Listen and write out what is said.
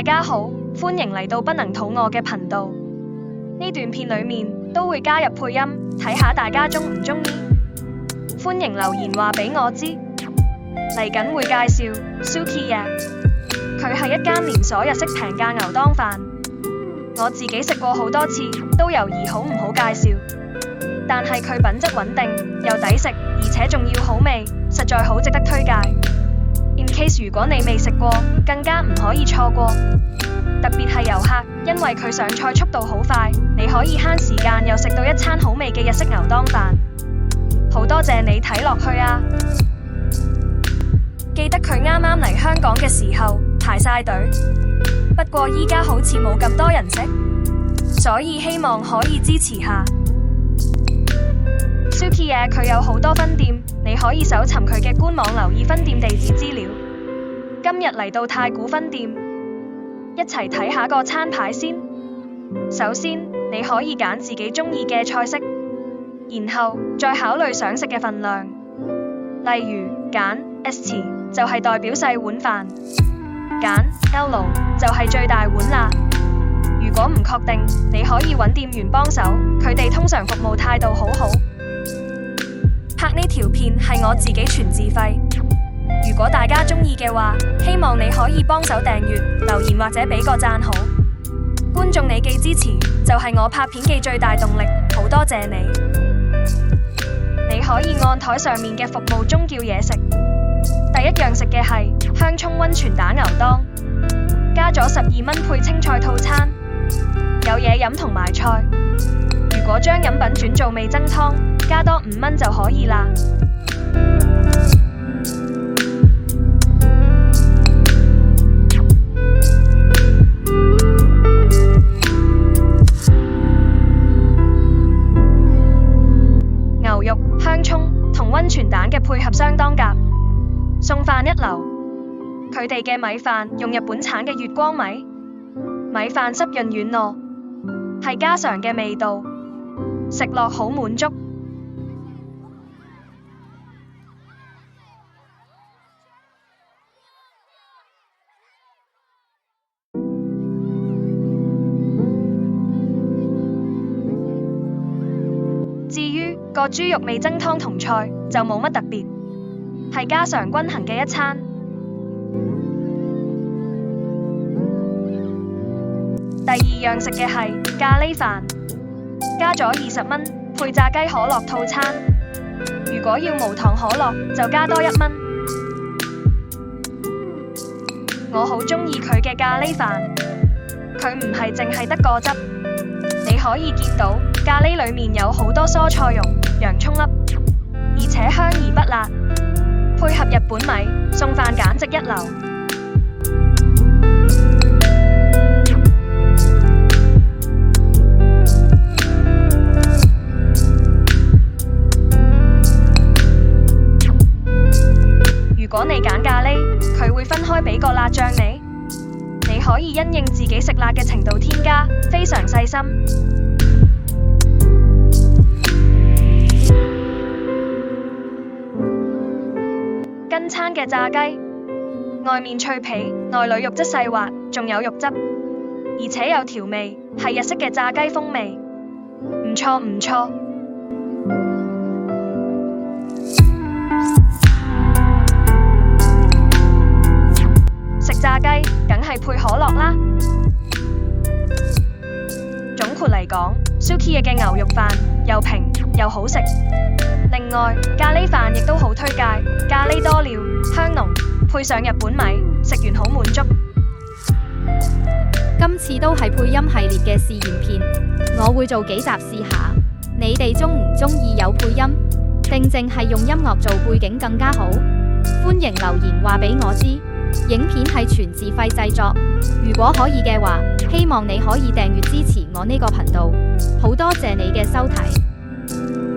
大家好，歡迎嚟到不能肚餓嘅頻道。呢段片裏面都會加入配音，睇下大家鍾唔鍾意。歡迎留言話俾我知。嚟緊會介紹 Sukiya， 佢係一間連鎖日式平價牛當飯。我自己食過好多次，都猶豫好唔好介紹。但係佢品質穩定，又抵食，而且仲要好味，實在好值得推介。In case 如果你未食過，更加唔可以錯過。特別係遊客，因為佢上菜速度好快，你可以慳時間又食到一餐好味嘅日式牛當飯。好多謝你睇落去啊！記得佢啱啱嚟香港嘅時候排晒隊，不過依家好似冇咁多人食，所以希望可以支持下。Sukiya 佢有好多分店，你可以搜尋佢嘅官網留意分店地址資料。今日嚟到太古分店，一齊睇下個餐牌先。首先你可以揀自己中意嘅菜式，然後再考慮想食嘅份量。例如揀 S 就係代表細碗飯，揀 L 就係最大碗啦。如果唔確定，你可以揾店員幫手，佢哋通常服務態度好好。拍呢條片係我自己全自費，如果大家鍾意嘅話，希望你可以幫手訂閱、留言或者俾個讚好。觀眾你嘅支持就係我拍片嘅最大動力，好多謝你。你可以按台上面嘅服務中叫嘢食。第一樣食嘅係香蔥溫泉蛋牛當，加咗12蚊配青菜套餐，有嘢飲同埋菜。如果將飲品轉做味噌湯，加多5蚊就可以啦。牛肉、香蔥同溫泉蛋嘅配合相當夾，餸飯一流。佢哋嘅米飯用日本產嘅月光米，米飯濕潤軟糯，係家常嘅味道，食落好滿足。至於個豬肉味噌湯同菜就冇乜特別，係家常均衡嘅一餐。第二樣食嘅係咖喱飯，加咗20蚊配炸雞可樂套餐。如果要無糖可樂就加多1蚊。我好鍾意佢嘅咖喱飯，佢唔係淨係得個汁，你可以見到咖喱裡面有好多蔬菜蓉、洋蔥粒，而且香而不辣，配合日本米，餸飯簡直一流。如果你揀咖喱，佢會分開俾個辣醬你，你可以因應自己食辣嘅程度添加，非常細心。跟餐嘅炸雞，外面脆皮，內裏肉質細滑，仲有肉汁，而且有調味，係日式嘅炸雞風味，唔錯唔錯。食炸雞梗係配可樂啦。總括嚟講，Sukiya嘅牛肉飯又平又好食。另外咖喱飯亦都好推介，咖喱多料香濃，配上日本米，食完好滿足。今次都係配音系列嘅試驗片，我會做幾集試下。你哋鍾唔鍾意有配音，定淨係用音樂做背景更加好？歡迎留言話俾我知。影片係全自費製作，如果可以嘅話，希望你可以訂閱支持我呢個頻道。好多謝你嘅收睇。